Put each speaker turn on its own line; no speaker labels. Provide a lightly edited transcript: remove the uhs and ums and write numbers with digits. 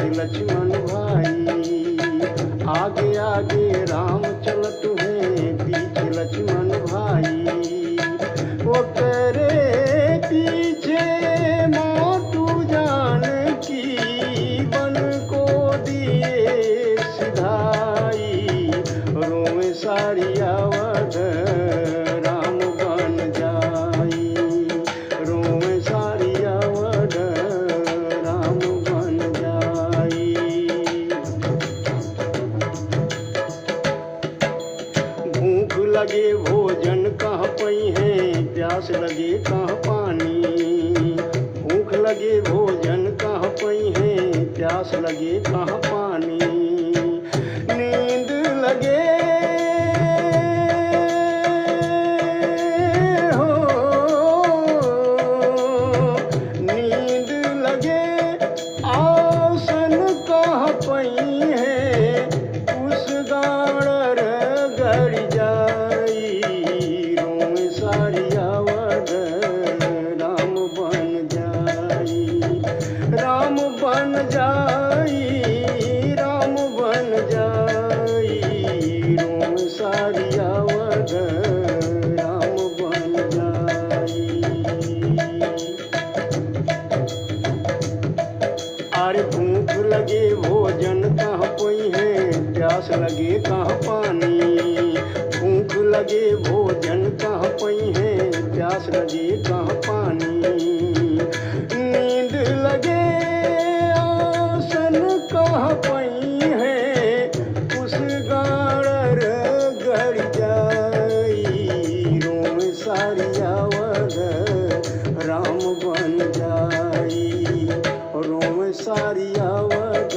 लक्ष्मण भाई। आगे आगे राम चलत हैं, पीछे लक्ष्मण भाई। वो तेरे पीछे मोटू जानकी, बन को दिए सिधाई। रोवे सारी अवध राम बन जाई। रोवे सारी अवध राम बन जाई। भूख लगे भोजन कहाँ पई है, प्यास लगे कहाँ पानी। भूख लगे भोजन कहाँ पई है, प्यास लगे कहाँ पानी। नींद लगे हो, नींद लगे आसन कहाँ पई है, उस गाड़ गड़ जाई। रोवे सारी अवध राम बन जाई। राम बन जाई, राम बन जाई। रोवे सारी अवध राम बन जाई। अरे भूख लगे भोजन कहाँ पई है, प्यास लगे कहाँ पानी। भूख लगे भोजन कहाँ पई है, प्यास लगे कहाँ पानी। नींद लगे आसन कहाँ पई है, उस गाड़ गड़ जाई। रोवे सारी अवध राम बन जाई। रोवे सारी अवध